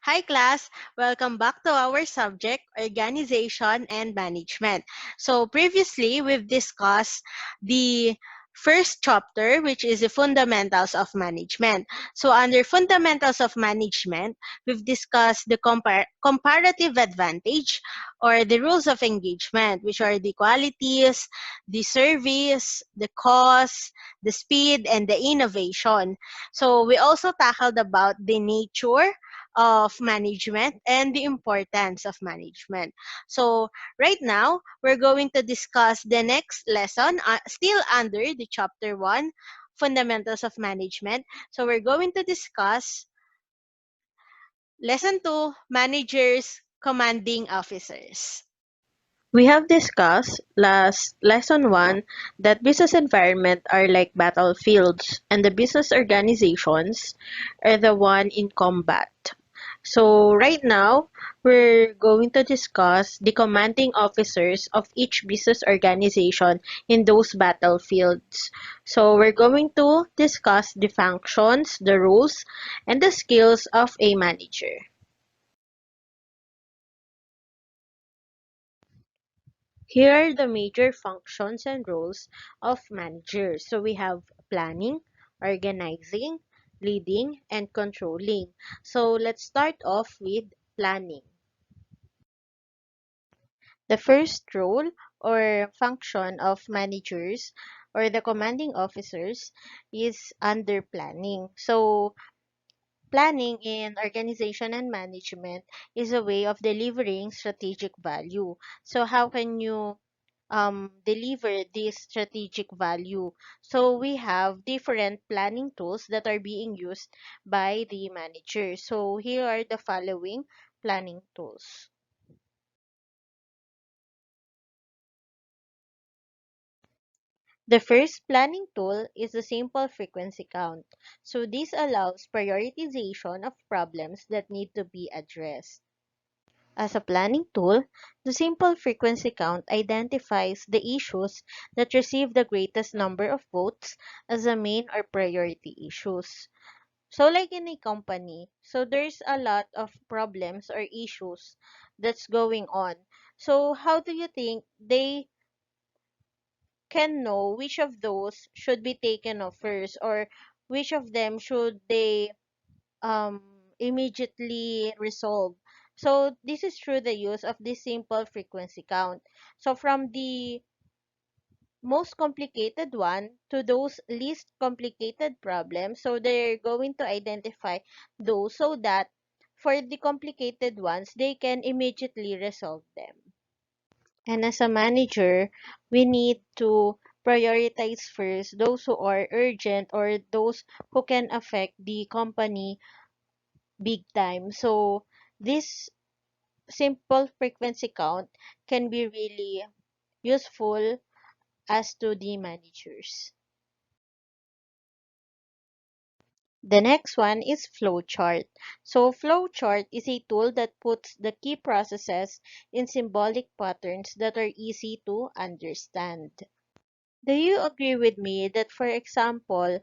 Hi class, welcome back to our subject, organization and management. So previously, we've discussed the first chapter, which is the fundamentals of management. So under fundamentals of management, we've discussed the comparative advantage or the rules of engagement, which are the qualities, the service, the cost, the speed, and the innovation. So we also tackled about the nature of management and the importance of management. So right now, we're going to discuss the next lesson, still under the chapter 1, Fundamentals of Management. So we're going to discuss lesson 2, Managers, Commanding Officers. We have discussed last lesson 1 that business environment are like battlefields and the business organizations are the one in combat. So right now, we're going to discuss the commanding officers of each business organization in those battlefields. So we're going to discuss the functions, the roles, and the skills of a manager. Here are the major functions and roles of managers. So we have planning, organizing, leading, and controlling. So let's start off with planning. The first role or function of managers or the commanding officers is under planning. So planning in organization and management is a way of delivering strategic value. So how can you deliver this strategic value? So we have different planning tools that are being used by the manager. So here are the following planning tools. The first planning tool is the simple frequency count. So this allows prioritization of problems that need to be addressed. As a planning tool, the simple frequency count identifies the issues that receive the greatest number of votes as the main or priority issues. So like in a company, so there's a lot of problems or issues that's going on. So how do you think they can know which of those should be taken off first, or which of them should they um immediately resolve? So this is through the use of this simple frequency count. So from the most complicated one to those least complicated problems, so they're going to identify those so that for the complicated ones they can immediately resolve them. And as a manager, we need to prioritize first those who are urgent or those who can affect the company big time. So this simple frequency count can be really useful as to the managers. The next one is Flowchart. So Flowchart is a tool that puts the key processes in symbolic patterns that are easy to understand. Do you agree with me that, for example,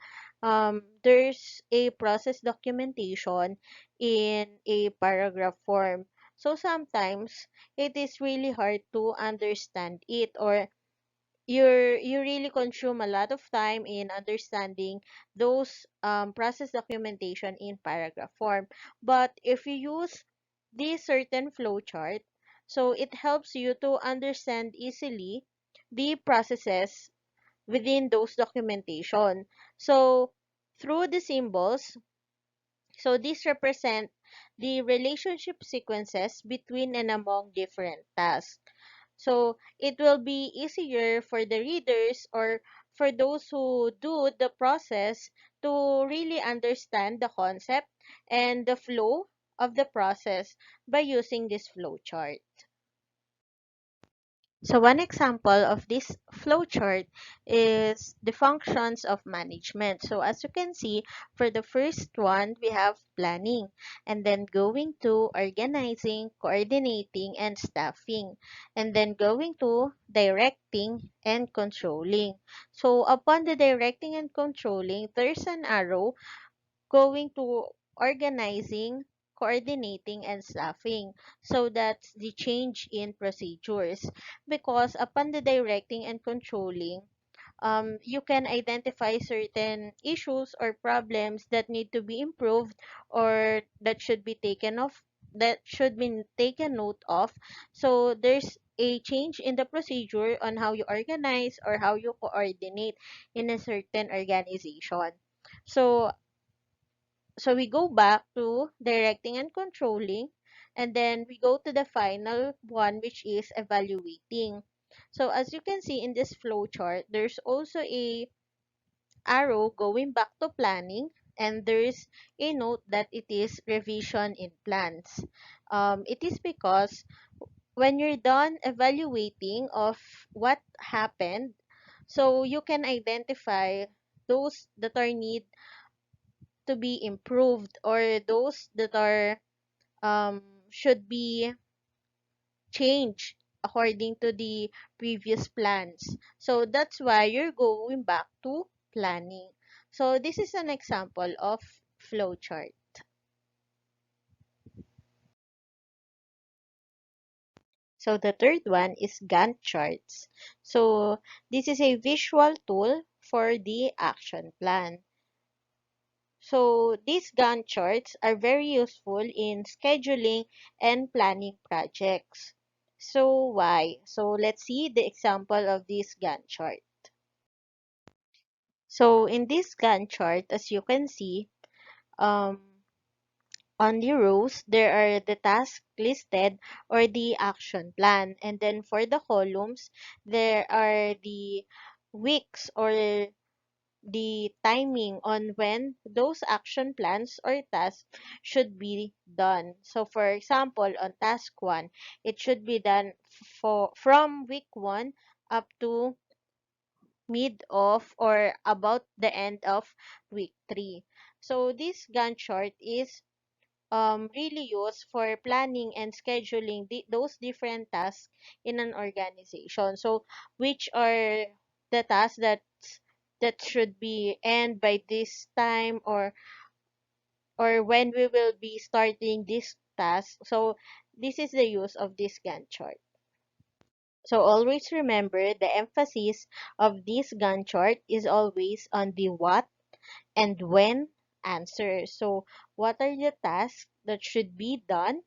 there's a process documentation in a paragraph form? So sometimes it is really hard to understand it, or you really consume a lot of time in understanding those process documentation in paragraph form. But if you use this certain flowchart, so it helps you to understand easily the processes within those documentation. So through the symbols, so these represent the relationship sequences between and among different tasks. So it will be easier for the readers or for those who do the process to really understand the concept and the flow of the process by using this flow chart. So one example of this flowchart is the functions of management. So as you can see, for the first one, we have planning, and then going to organizing, coordinating, and staffing, and then going to directing and controlling. So upon the directing and controlling, there's an arrow going to organizing, coordinating and staffing. So that's the change in procedures. Because upon the directing and controlling, you can identify certain issues or problems that need to be improved or that should be taken note of. So there's a change in the procedure on how you organize or how you coordinate in a certain organization. So so we go back to directing and controlling, and then we go to the final one, which is evaluating. So as you can see in this flow chart, there's also a arrow going back to planning, and there's a note that it is revision in plans. It is because when you're done evaluating of what happened, so you can identify those that are need to be improved or those that are should be changed according to the previous plans. So that's why you're going back to planning. So this is an example of flowchart. So the third one is Gantt charts. So this is a visual tool for the action plan. So these Gantt charts are very useful in scheduling and planning projects. So why? So let's see the example of this Gantt chart. So in this Gantt chart, as you can see, um, on the rows, there are the tasks listed or the action plan. And then for the columns, there are the weeks or the timing on when those action plans or tasks should be done. So for example, on task 1, it should be done from week 1 up to mid of or about the end of week 3. So this Gantt chart is really used for planning and scheduling those different tasks in an organization. So which are the tasks that should be end by this time or when we will be starting this task. So this is the use of this Gantt chart. So always remember the emphasis of this Gantt chart is always on the what and when answer. So what are the tasks that should be done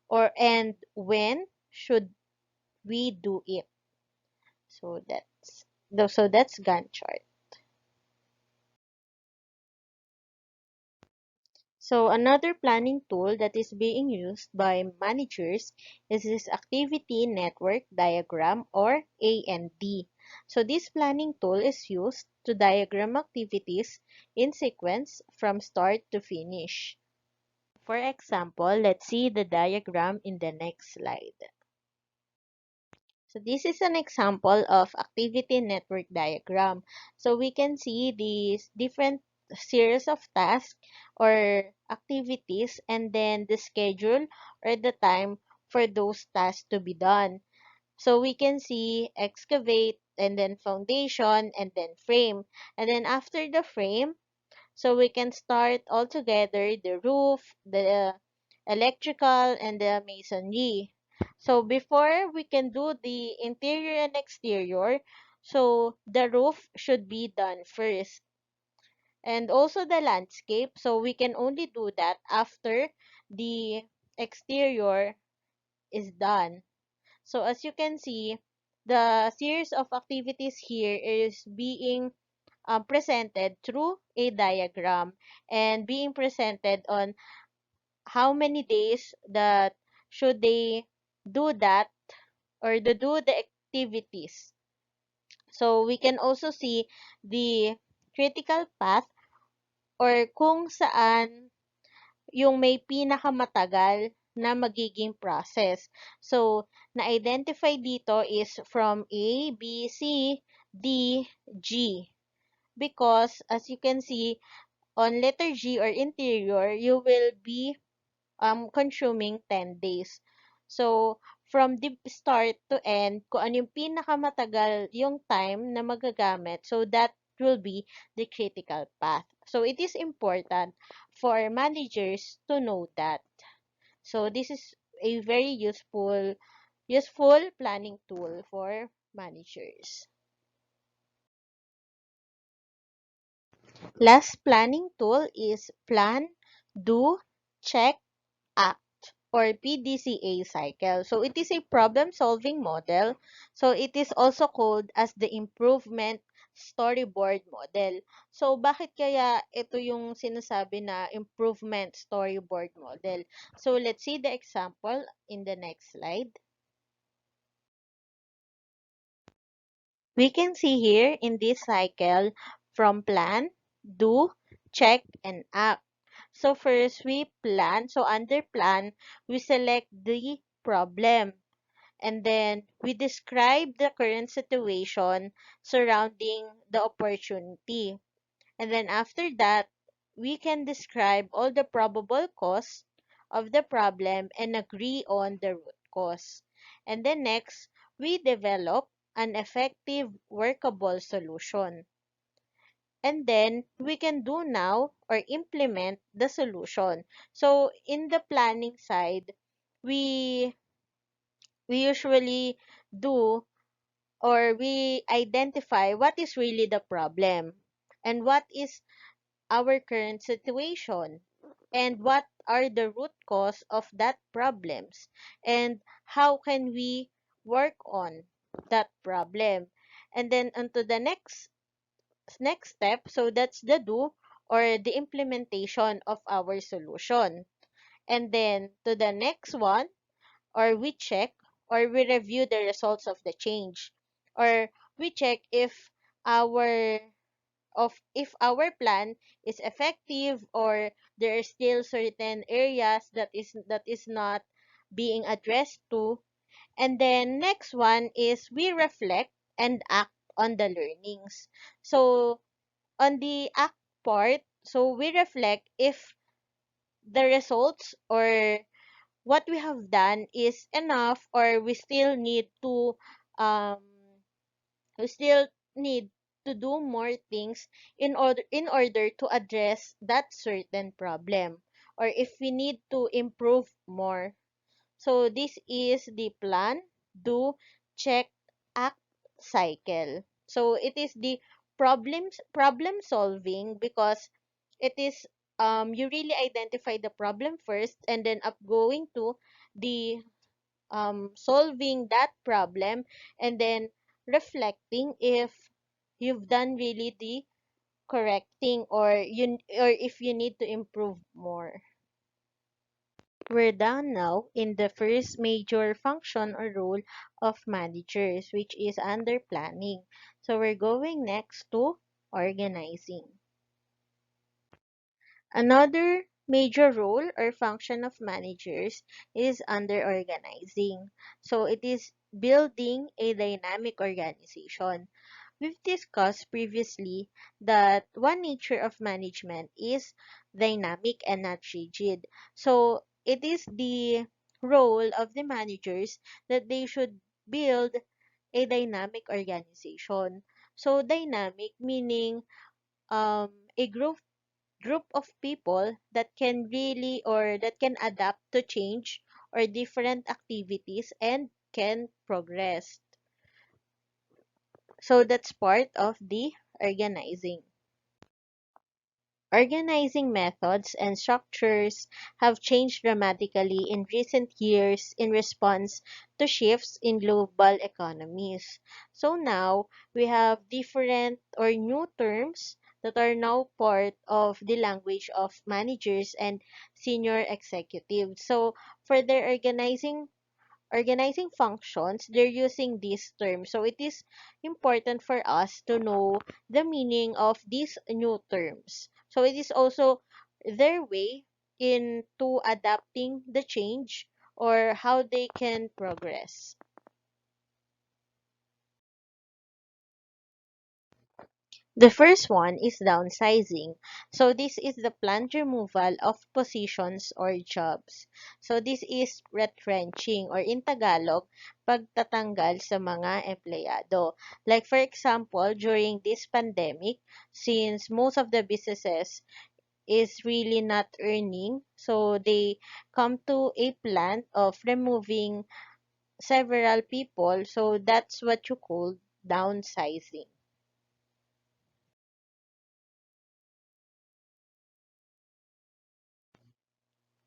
or and when should we do it? So that's Gantt chart. So another planning tool that is being used by managers is this activity network diagram or AND. So this planning tool is used to diagram activities in sequence from start to finish. For example, let's see the diagram in the next slide. So this is an example of activity network diagram. So we can see these different series of tasks or activities and then the schedule or the time for those tasks to be done. So we can see excavate and then foundation and then frame. And then after the frame, so we can start all together the roof, the electrical, and the masonry. So before we can do the interior and exterior, so the roof should be done first. And also the landscape, so we can only do that after the exterior is done. So as you can see, the series of activities here is being presented through a diagram and being presented on how many days that should they do that or to do the activities. So we can also see the critical path or kung saan yung may pinakamatagal na magiging process. So, na-identify dito is from A, B, C, D, G. Because, as you can see, on letter G or interior, you will be consuming 10 days. So, from the start to end, kung ano yung pinakamatagal yung time na magagamit, so that will be the critical path. So, it is important for managers to know that. So this is a very useful planning tool for managers. Last planning tool is plan, do, check, act, or PDCA cycle. So it is a problem-solving model. So it is also called as the improvement storyboard model. So bakit kaya ito yung sinasabi na improvement storyboard model? So let's see the example in the next slide. We can see here in this cycle from plan, do, check, and act. So first we plan. So under plan, we select the problem. And then we describe the current situation surrounding the opportunity. And then after that, we can describe all the probable cause of the problem and agree on the root cause. And then next, we develop an effective workable solution. And then we can do now or implement the solution. So in the planning side, we we usually do or we identify what is really the problem and what is our current situation and what are the root cause of that problems and how can we work on that problem. And then onto the next step, so that's the do or the implementation of our solution. And then to the next one, or we check or we review the results of the change, or we check our if our plan is effective or there are still certain areas that is not being addressed to. And then next one is we reflect and act on the learnings. So on the act part, so we reflect if the results or what we have done is enough or um we still need to do more things in order to address that certain problem or if we need to improve more. So this is the plan, do, check, act cycle. So it is the problem solving because it is you really identify the problem first and then up going to the solving that problem and then reflecting if you've done really the correct thing or if you need to improve more. We're done now in the first major function or role of managers, which is under planning. So we're going next to organizing. Another major role or function of managers is under organizing. So it is building a dynamic organization. We've discussed previously that one nature of management is dynamic and not rigid. So it is the role of the managers that they should build a dynamic organization. So dynamic meaning a group of people that can really or that can adapt to change or different activities and can progress. So that's part of the organizing. Organizing methods and structures have changed dramatically in recent years in response to shifts in global economies. So now we have different or new terms that are now part of the language of managers and senior executives. So for their organizing functions, they're using these terms. So it is important for us to know the meaning of these new terms. So it is also their way into adapting the change or how they can progress. The first one is downsizing. So this is the planned removal of positions or jobs. So this is retrenching or in Tagalog, pagtatanggal sa mga empleyado. Like for example, during this pandemic, since most of the businesses is really not earning. So they come to a plan of removing several people. So that's what you call downsizing.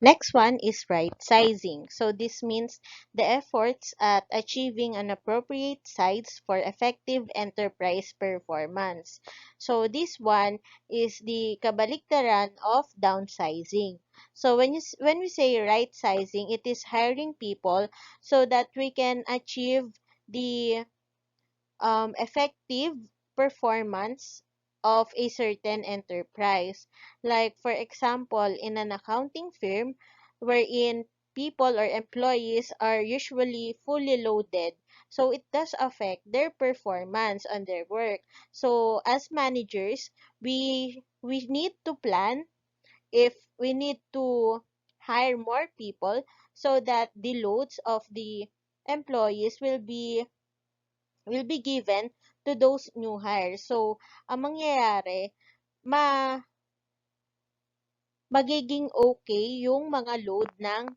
Next one is right sizing. So this means the efforts at achieving an appropriate size for effective enterprise performance. So this one is the kabaliktaran of downsizing. So when we say right sizing, it is hiring people so that we can achieve the effective performance of a certain enterprise. Like, for example, in an accounting firm, wherein people or employees are usually fully loaded. So, it does affect their performance on their work. So, as managers, we need to plan if we need to hire more people so that the loads of the employees will be given to those new hires. So, ang mangyayari, ma magiging okay yung mga load ng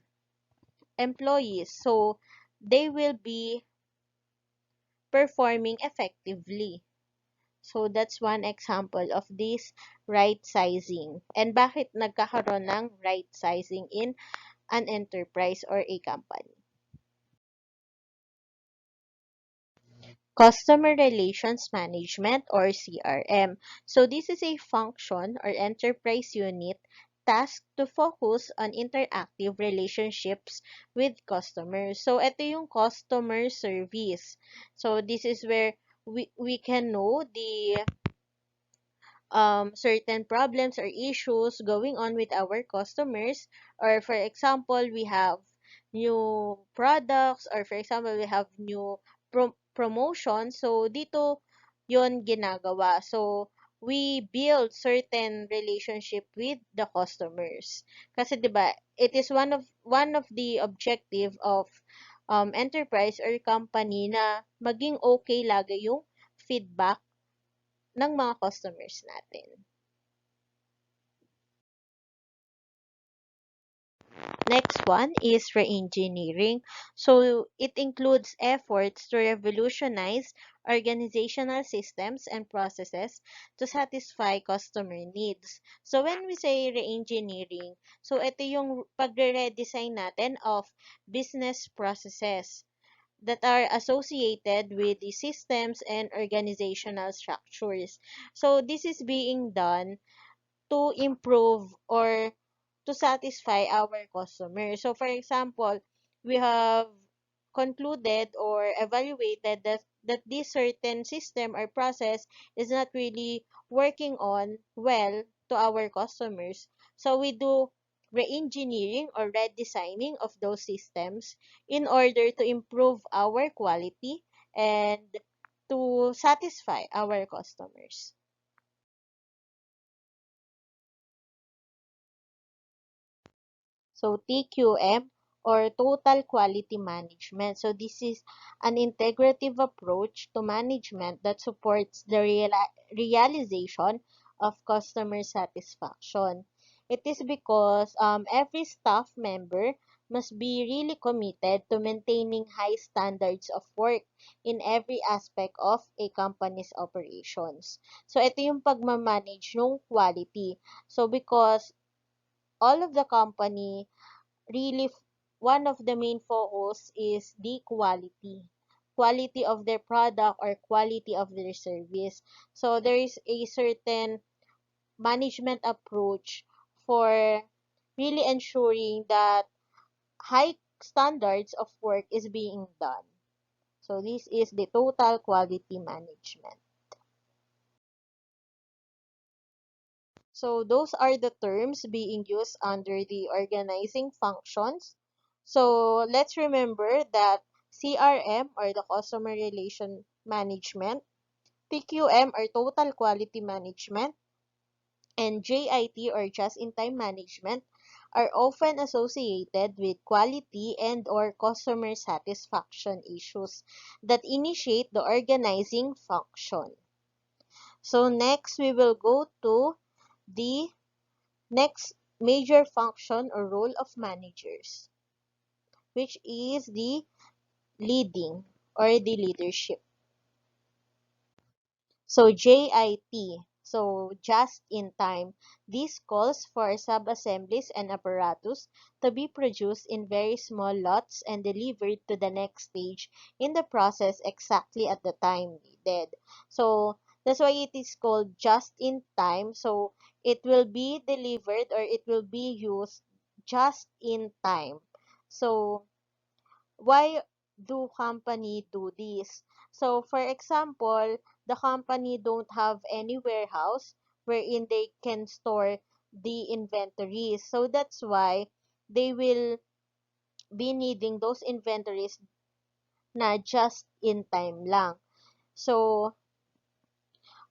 employees. So, they will be performing effectively. So, that's one example of this right sizing. And bakit nagkakaroon ng right sizing in an enterprise or a company? Customer Relations Management or CRM. So this is a function or enterprise unit tasked to focus on interactive relationships with customers. So ito yung customer service. So this is where we can know the certain problems or issues going on with our customers, or for example we have new products, or for example we have new promotion. So dito yon ginagawa. So we build certain relationship with the customers kasi 'di ba, it is one of the objective of enterprise or company na maging okay lagi yung feedback ng mga customers natin. Next one is reengineering. So it includes efforts to revolutionize organizational systems and processes to satisfy customer needs. So when we say reengineering, so ito yung pagre-redesign natin of business processes that are associated with the systems and organizational structures. So this is being done to improve or to satisfy our customers. So, for example, we have concluded or evaluated that this certain system or process is not really working on well to our customers. So, we do re-engineering or redesigning of those systems in order to improve our quality and to satisfy our customers. So TQM or Total Quality Management. So this is an integrative approach to management that supports the realization of customer satisfaction. It is because every staff member must be really committed to maintaining high standards of work in every aspect of a company's operations. So ito yung pagmamanage ng quality. So because all of the company really one of the main focus is the quality of their product or quality of their service. So there is a certain management approach for really ensuring that high standards of work is being done. So this is the total quality management. So those are the terms being used under the organizing functions. So let's remember that CRM or the Customer Relation Management, PQM or Total Quality Management, and JIT or Just-in-Time Management are often associated with quality and or customer satisfaction issues that initiate the organizing function. So next we will go to the Next major function or role of managers, which is the leading or the leadership. So JIT, so just in time. This calls for sub-assemblies and apparatus to be produced in very small lots and delivered to the next stage in the process exactly at the time needed. So that's why it is called just in time. So it will be delivered or it will be used just in time. So why do company do this? So for example, the company don't have any warehouse wherein they can store the inventories. So that's why they will be needing those inventories na just in time lang. So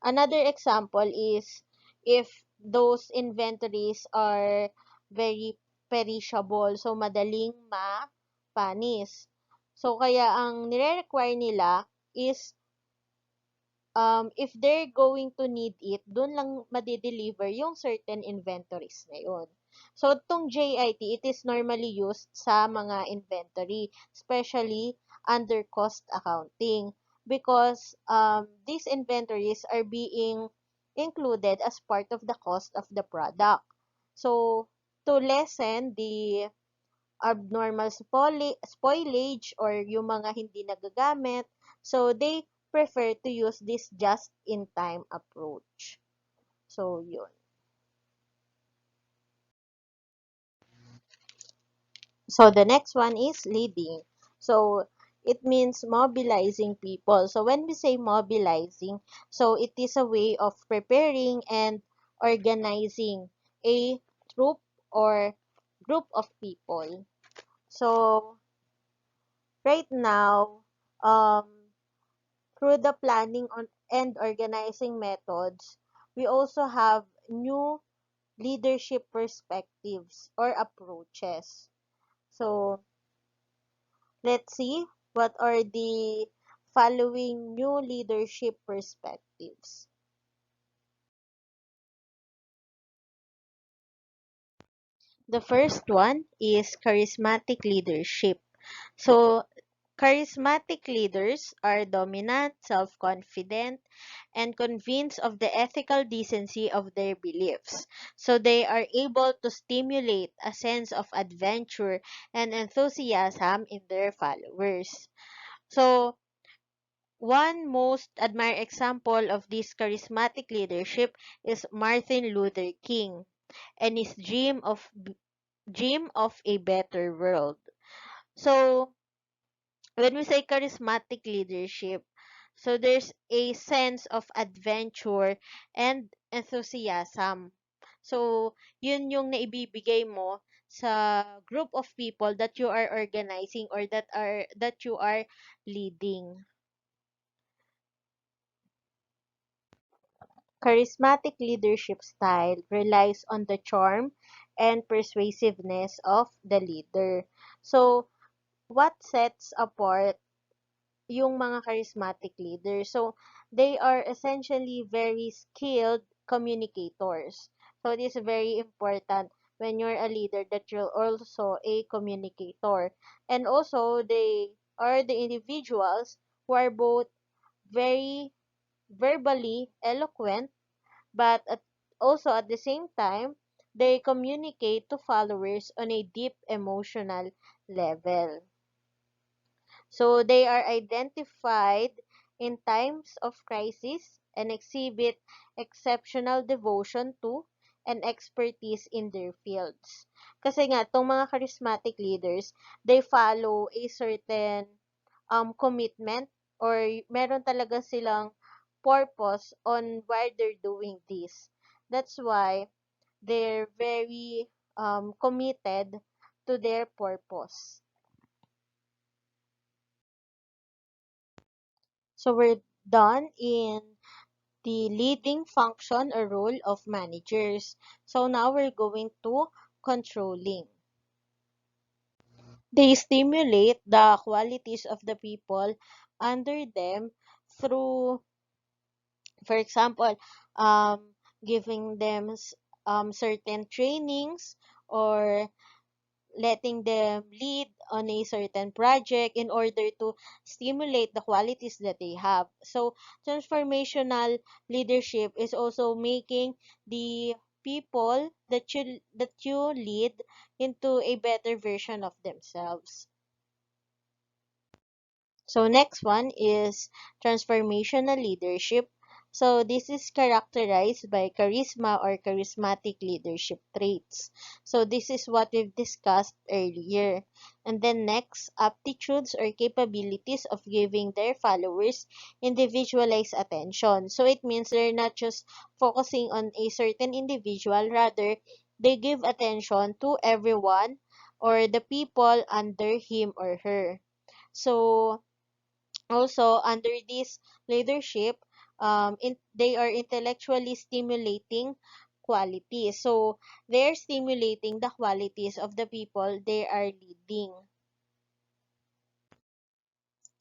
another example is if those inventories are very perishable, so madaling mapanis. So kaya ang nire-require nila is if they're going to need it, dun lang madi-deliver yung certain inventories na yun. So, itong JIT, it is normally used sa mga inventory, especially under cost accounting, because these inventories are being included as part of the cost of the product. So, to lessen the abnormal spoilage or yung mga hindi nagagamit. So, they prefer to use this just-in-time approach. So, yun. So, the next one is leading. So, it means mobilizing people. So, when we say mobilizing, so it is a way of preparing and organizing a troop or group of people. So, right now, through the planning on and organizing methods, we also have new leadership perspectives or approaches. So, let's see what are the following new leadership perspectives. The first one is charismatic leadership. So, charismatic leaders are dominant, self-confident, and convinced of the ethical decency of their beliefs. So they are able to stimulate a sense of adventure and enthusiasm in their followers. So one most admired example of this charismatic leadership is Martin Luther King and his dream of a better world. So when we say charismatic leadership, so there's a sense of adventure and enthusiasm. So, yun yung naibibigay mo sa group of people that you are organizing or that you are leading. Charismatic leadership style relies on the charm and persuasiveness of the leader. So, what sets apart yung mga charismatic leaders. So, they are essentially very skilled communicators. So, it is very important when you're a leader that you're also a communicator. And also, they are the individuals who are both very verbally eloquent, but also at the same time, they communicate to followers on a deep emotional level. So they are identified in times of crisis and exhibit exceptional devotion to and expertise in their fields. Kasi nga, itong mga charismatic leaders, they follow a certain commitment or meron talaga silang purpose on why they're doing this. That's why they're very committed to their purpose. So we're done in the leading function or role of managers. So now we're going to controlling. They stimulate the qualities of the people under them through, for example, um, giving them certain trainings or letting them lead on a certain project in order to stimulate the qualities that they have. So, transformational leadership is also making the people that you lead into a better version of themselves. So next one is transformational leadership. So this is characterized by charisma or charismatic leadership traits. So this is what we've discussed earlier. And then next, aptitudes or capabilities of giving their followers individualized attention. So it means they're not just focusing on a certain individual, rather they give attention to everyone or the people under him or her. So also, under this leadership, they are intellectually stimulating qualities. So, they're stimulating the qualities of the people they are leading.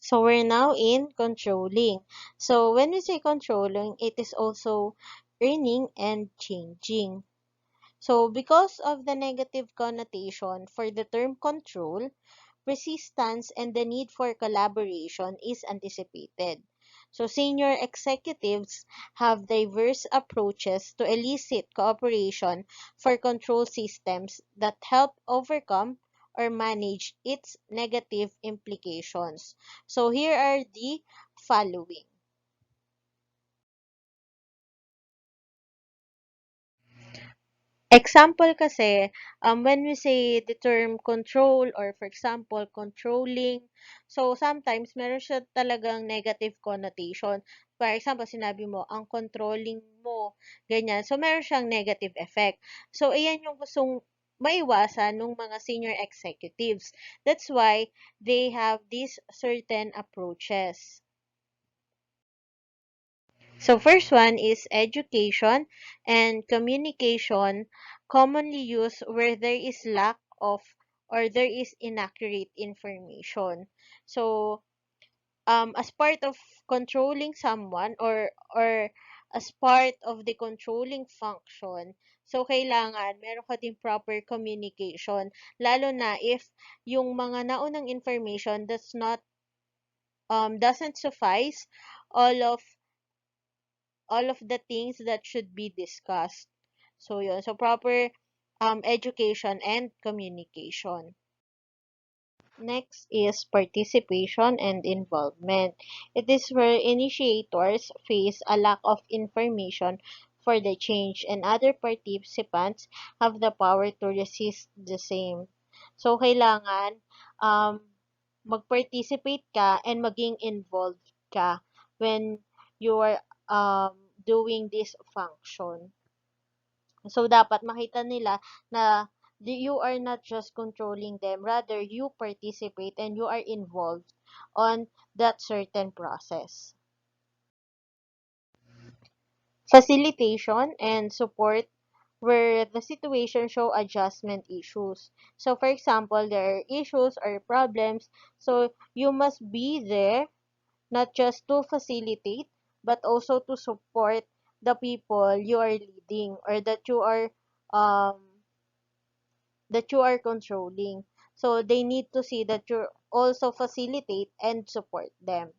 So, we're now in controlling. So, when we say controlling, it is also earning and changing. So, because of the negative connotation for the term control, resistance and the need for collaboration is anticipated. So, senior executives have diverse approaches to elicit cooperation for control systems that help overcome or manage its negative implications. So, here are the following. Example kasi, when we say the term control or for example, controlling, so sometimes meron siya talagang negative connotation. For example, sinabi mo, ang controlling mo, ganyan. So, meron siyang negative effect. So, ayan yung gustong maiwasan ng mga senior executives. That's why they have these certain approaches. So first one is education and communication commonly used where there is lack of or there is inaccurate information. So as part of controlling someone or as part of the controlling function, so kailangan meron ka din proper communication lalo na if yung mga naunang information doesn't suffice all of the things that should be discussed. So, yun. So, proper education and communication. Next is participation and involvement. It is where initiators face a lack of information for the change and other participants have the power to resist the same. So, kailangan mag-participate ka and maging involved ka when you are doing this function. So, dapat makita nila na you are not just controlling them, rather you participate and you are involved on that certain process. Facilitation and support where the situation show adjustment issues. So, for example, there are issues or problems, so you must be there not just to facilitate, but also to support the people you are leading or um that you are controlling. So they need to see that you also facilitate and support them.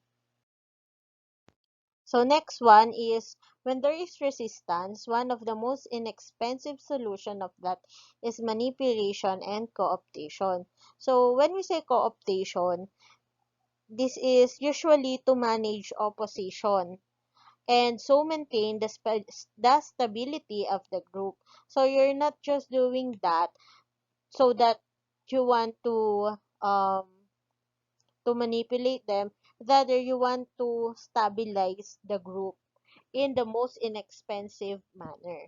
So next one is when there is resistance, one of the most inexpensive solution of that is manipulation and co-optation. So when we say co-optation, this is usually to manage opposition and so maintain the stability of the group. So you're not just doing that so that you want to manipulate them, rather you want to stabilize the group in the most inexpensive manner.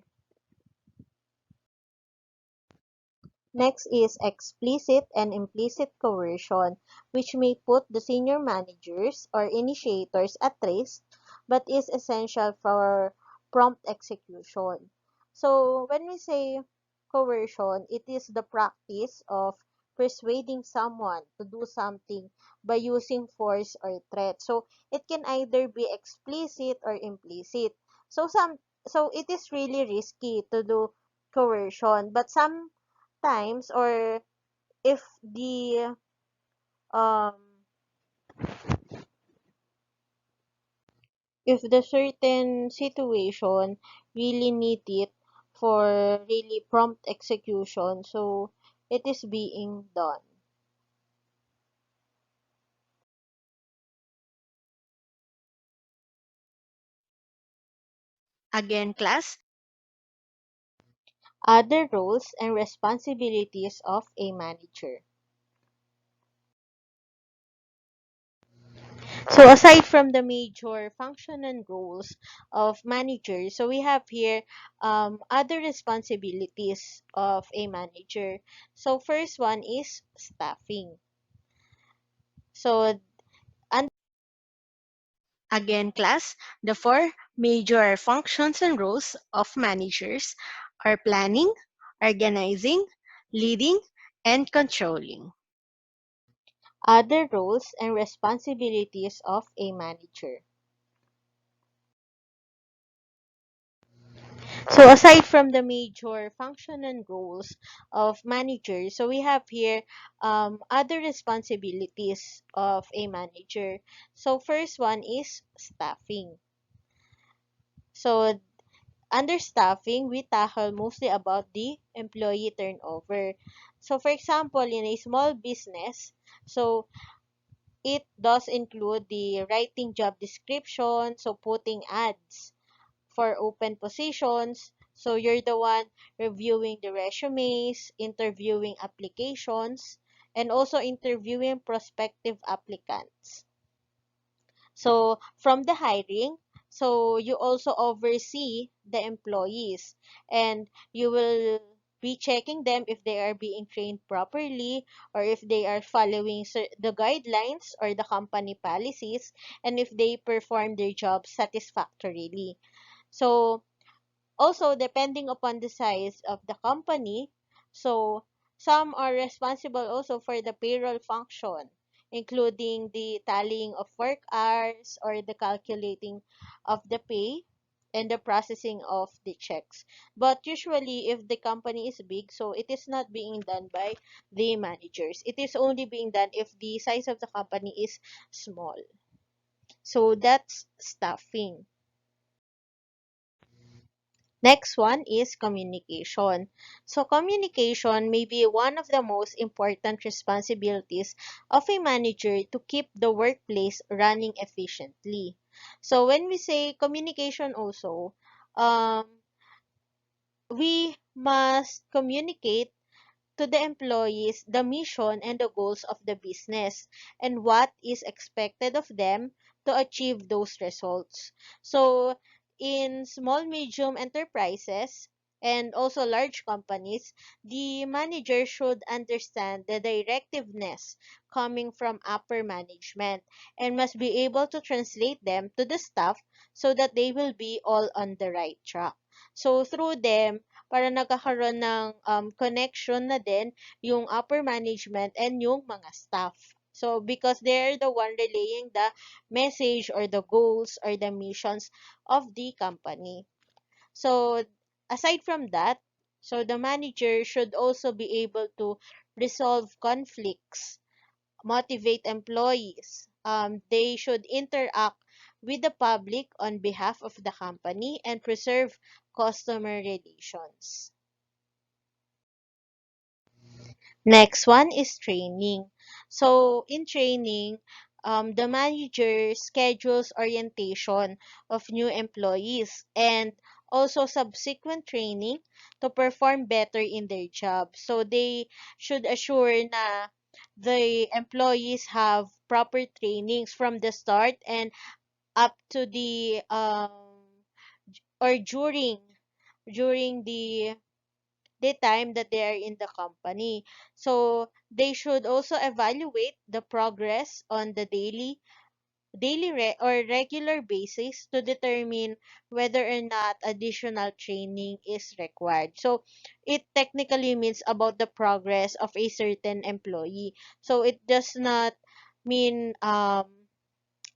Next is explicit and implicit coercion, which may put the senior managers or initiators at risk, but is essential for prompt execution. So, when we say coercion, it is the practice of persuading someone to do something by using force or threat. So, it can either be explicit or implicit. So, it is really risky coercion. But sometimes, or if the um if the certain situation really need it for really prompt execution, so it is being done. Again, class. Other roles and responsibilities of a manager. So aside from the major function and roles of managers, so we have here other responsibilities of a manager. So first one is staffing. So and Again, class. The four major functions and roles of managers are planning, organizing, leading, and controlling. other roles and responsibilities of a manager. So aside from the major function and roles of managers, so we have here other responsibilities of a manager. So first one is staffing. So under staffing, we tackle mostly about the employee turnover. So for example, in a small business, so it does include the writing job description, so putting ads for open positions. So you're the one reviewing the resumes, interviewing applications, and also interviewing prospective applicants. So from the hiring, so you also oversee the employees, and you will be checking them if they are being trained properly, or if they are following the guidelines or the company policies, and if they perform their job satisfactorily. So also, depending upon the size of the company, so some are responsible also for the payroll function, including the tallying of work hours or the calculating of the pay and the processing of the checks. But usually, if the company is big, so it is not being done by the managers. It is only being done if the size of the company is small. So that's staffing. Next one is communication. So communication may be one of the most important responsibilities of a manager to keep the workplace running efficiently. So when we say communication also, um, we must communicate to the employees the mission and the goals of the business and what is expected of them to achieve those results. So, in small medium enterprises and also large companies, the manager should understand the directiveness coming from upper management and must be able to translate them to the staff so that they will be all on the right track. So, through them, para nagkakaroon ng connection na din yung upper management and yung mga staff. So, because they're the one relaying the message or the goals or the missions of the company. So, aside from that, so the manager should also be able to resolve conflicts, motivate employees. They should interact with the public on behalf of the company and preserve customer relations. Next one is training. So in training, the manager schedules orientation of new employees and also subsequent training to perform better in their job. So they should assure na the employees have proper trainings from the start and up to the or during the time that they are in the company. So they should also evaluate the progress on the or regular basis to determine whether or not additional training is required. So it technically means about the progress of a certain employee. So it does not mean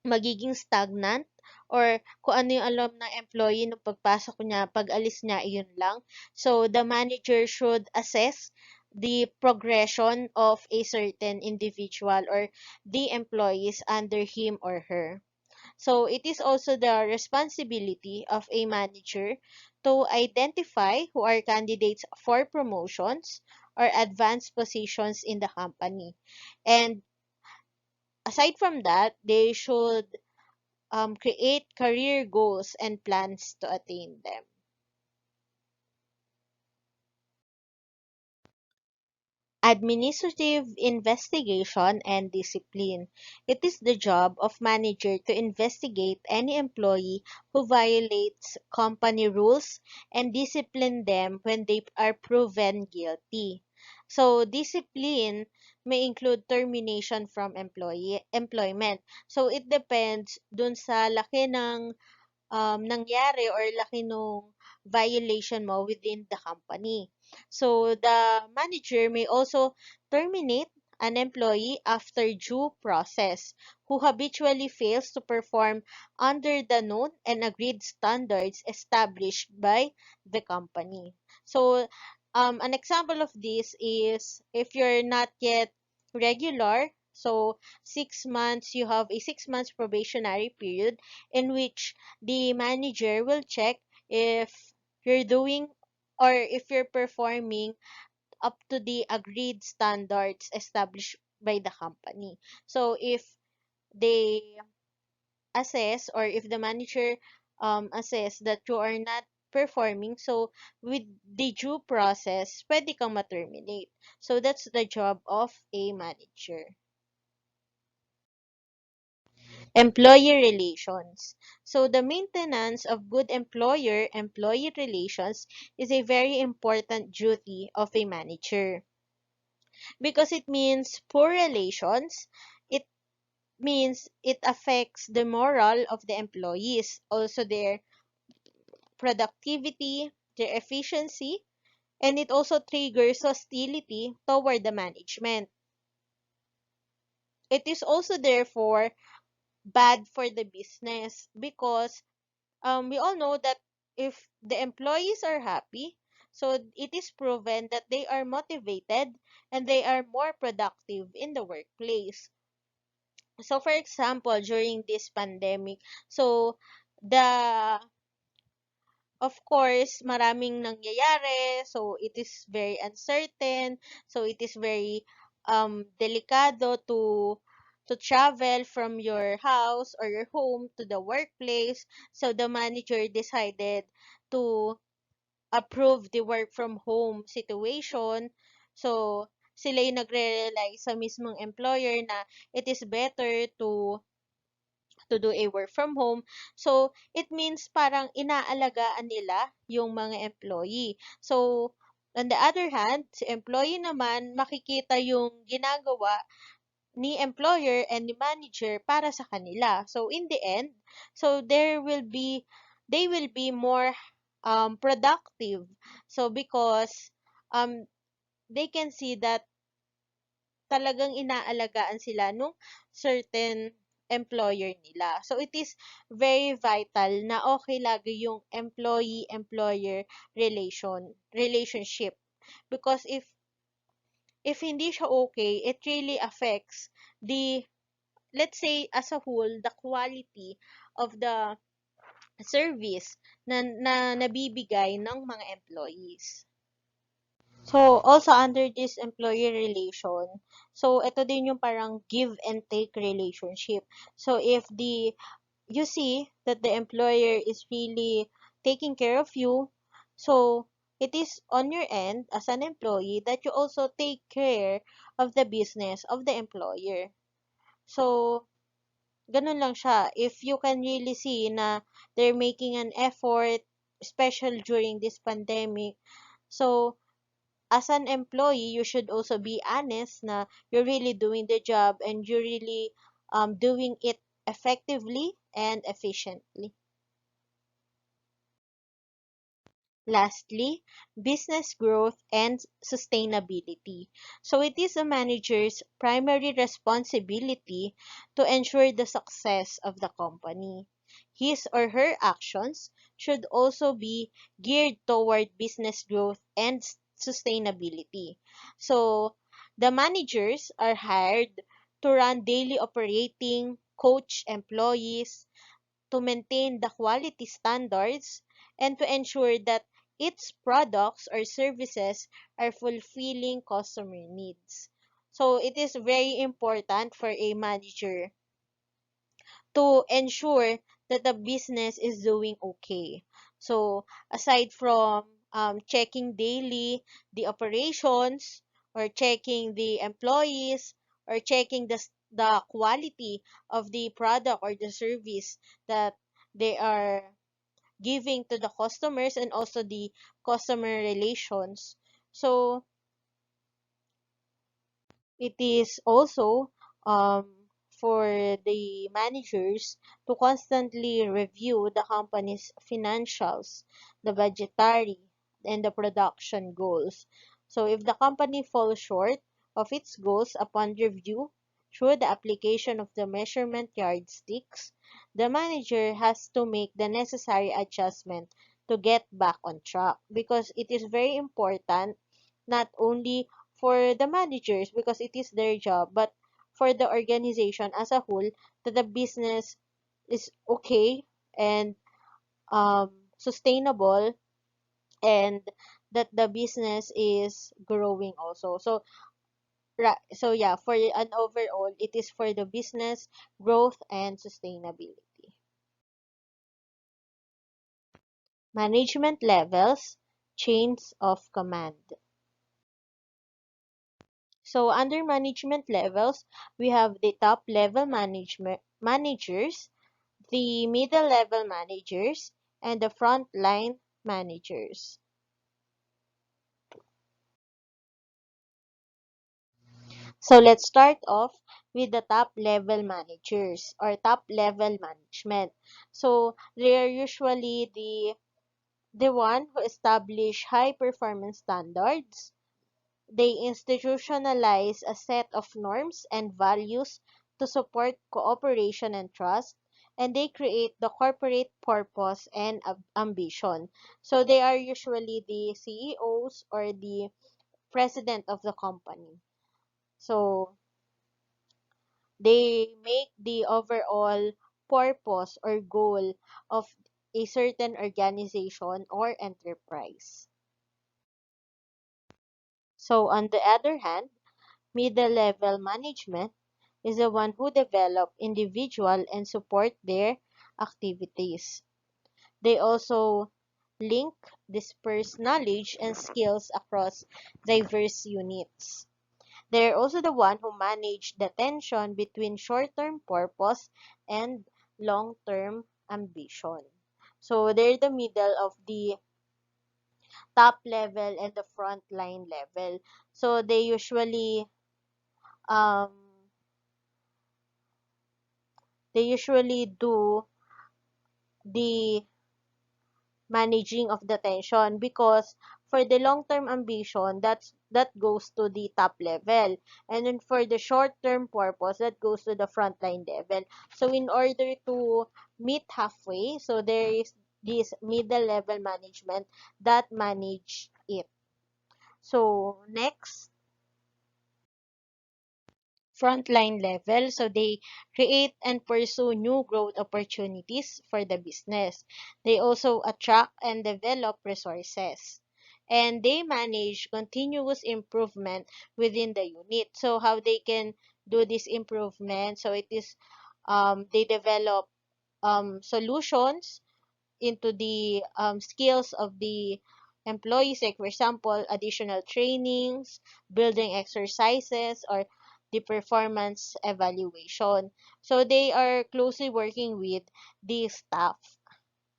magiging stagnant or kung ano yung alam ng employee nung pagpasok niya, pag-alis niya, iyon lang. So, the manager should assess the progression of a certain individual or the employees under him or her. So, it is also the responsibility of a manager to identify who are candidates for promotions or advanced positions in the company. And aside from that, they should create career goals and plans to attain them. Administrative investigation and discipline. It is the job of manager to investigate any employee who violates company rules and discipline them when they are proven guilty. So, discipline may include termination from employment. So, it depends dun sa laki ng nangyari or laki nung violation mo within the company. So, the manager may also terminate an employee after due process who habitually fails to perform under the known and agreed standards established by the company. So, an example of this is if you're not yet regular, so 6 months, you have a 6 months probationary period in which the manager will check if you're doing or if you're performing up to the agreed standards established by the company. So if they assess or if the manager assess that you are not performing, so with the due process, pwede kang ma-terminate. So that's the job of a manager. Employee relations. So the maintenance of good employer-employee relations is a very important duty of a manager because it means poor relations. It means it affects the morale of the employees, also their productivity, their efficiency, and it also triggers hostility toward the management. It is also therefore bad for the business because we all know that if the employees are happy, so it is proven that they are motivated and they are more productive in the workplace. So, for example, during this pandemic, so the of course, maraming nangyayari, so it is very uncertain, so it is very delikado to travel from your house or your home to the workplace. So the manager decided to approve the work from home situation. So sila yung nagre-rely sa mismong employer na it is better to do a work from home. So, it means parang inaalagaan nila yung mga employee. So, on the other hand, si employee naman makikita yung ginagawa ni employer and ni manager para sa kanila. So, in the end, so they will be more productive. So, because they can see that talagang inaalagaan sila nung certain employer nila. So, it is very vital na okay lagi yung employee-employer relationship. Because if hindi siya okay, it really affects the, let's say, as a whole, the quality of the service na nabibigay ng mga employees. So, also under this employee relation, so ito din yung parang give and take relationship. So, if you see that the employer is really taking care of you, so it is on your end as an employee that you also take care of the business of the employer. So, ganun lang siya. If you can really see na they're making an effort, especially during this pandemic, so as an employee, you should also be honest na you're really doing the job and you're really doing it effectively and efficiently. Lastly, business growth and sustainability. So it is a manager's primary responsibility to ensure the success of the company. his or her actions should also be geared toward business growth and sustainability. So, the managers are hired to run daily operating, coach employees, to maintain the quality standards, and to ensure that its products or services are fulfilling customer needs. So it is very important for a manager to ensure that the business is doing okay. So aside from checking daily the operations, or checking the employees, or checking the quality of the product or the service that they are giving to the customers, and also the customer relations. So it is also for the managers to constantly review the company's financials, the budgetary, and the production goals. So if the company falls short of its goals upon review through the application of the measurement yardsticks, the manager has to make the necessary adjustment to get back on track, because it is very important not only for the managers, because it is their job, but for the organization as a whole, that the business is okay and sustainable, and that the business is growing also. So so yeah, for an overall, it is for the business growth and sustainability. Management levels, chains of command. So under management levels, we have the top level management managers, the middle level managers, and the front line managers. So let's start off with the top level managers, or top level management. So they are usually the one who establish high performance standards. They institutionalize a set of norms and values to support cooperation and trust, and they create the corporate purpose and ambition. So they are usually the CEOs or the president of the company. So they make the overall purpose or goal of a certain organization or enterprise. So on the other hand, middle level management is the one who develop individual and support their activities. They also link disperse knowledge and skills across diverse units. They're also the one who manage the tension between short-term purpose and long-term ambition. So they're the middle of the top level and the front line level. So um they usually do the managing of the tension, because for the long-term ambition, that goes to the top level, and then for the short-term purpose, that goes to the frontline level. So in order to meet halfway, so there is this middle level management that manage it. So next, frontline level. So they create and pursue new growth opportunities for the business. They also attract and develop resources. And they manage continuous improvement within the unit. So how they can do this improvement? So it is they develop solutions into the skills of the employees, like for example additional trainings, building exercises, or the performance evaluation. So they are closely working with the staff.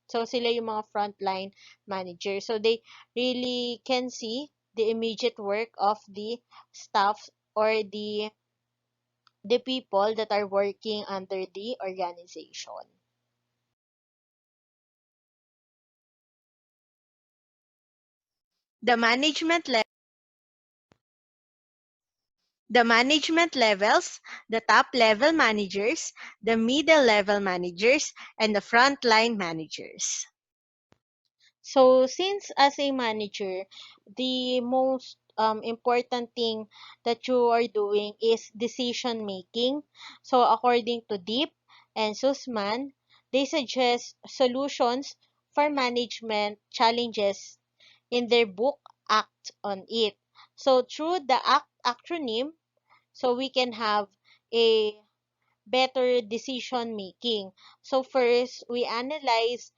So sila yung mga frontline managers. So they really can see the immediate work of the staff, or the people that are working under the organization. The management level The management levels, the top level managers, the middle level managers, and the frontline managers. So, since as a manager, the most important thing that you are doing is decision making. So, according to Deep and Sussman, they suggest solutions for management challenges in their book Act on It. So, through the ACT acronym, so we can have a better decision making. So, first, we analyze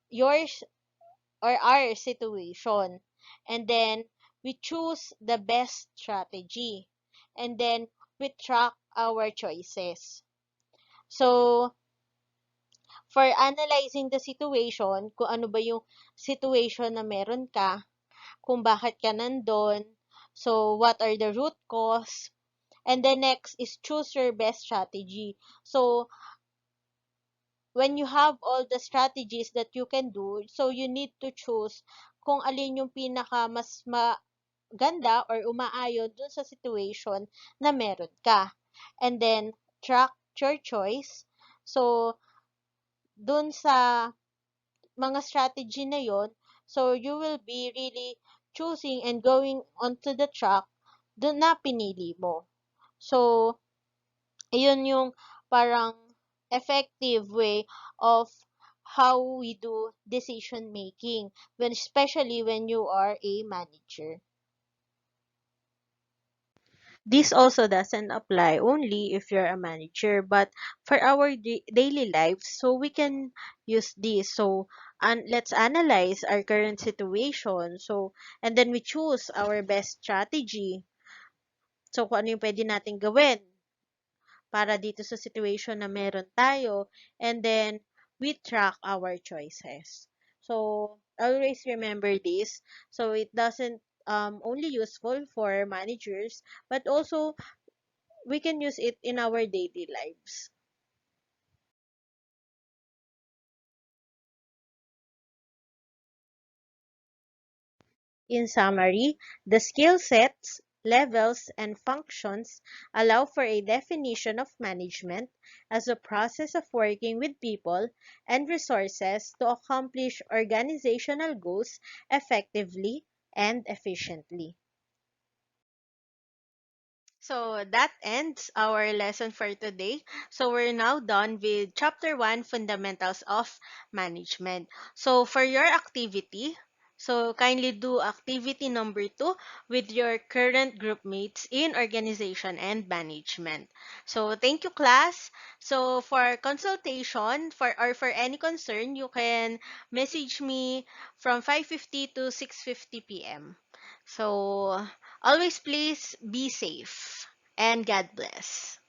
yours or our situation. And then we choose the best strategy. And then we track our choices. So, for analyzing the situation, kung ano ba yung situation na meron ka, kung bakit ka nandun, so what are the root cause, and then next is choose your best strategy. So, when you have all the strategies that you can do, so you need to choose kung alin yung pinaka mas maganda or umaayon dun sa situation na meron ka. And then, track your choice. So, dun sa mga strategy na yon, so you will be really choosing and going onto the track dun na pinili mo. So, yun yung parang effective way of how we do decision making when especially when you are a manager. This also doesn't apply only if you're a manager, but for our daily lives, so we can use this. So, let's analyze our current situation. So, and then we choose our best strategy. So, kung ano yung pwede natin gawin para dito sa situation na meron tayo, and then we track our choices. So, always remember this. So, it doesn't only useful for managers, but also we can use it in our daily lives. In summary, the skill sets, levels, and functions allow for a definition of management as a process of working with people and resources to accomplish organizational goals effectively and efficiently. So that ends our lesson for today. So we're now done with chapter 1, Fundamentals of Management. So for your activity, so kindly do activity number 2 with your current group mates in organization and management. So thank you, class. So for consultation for any concern, you can message me from 5:50 to 6:50 p.m. So always please be safe and God bless.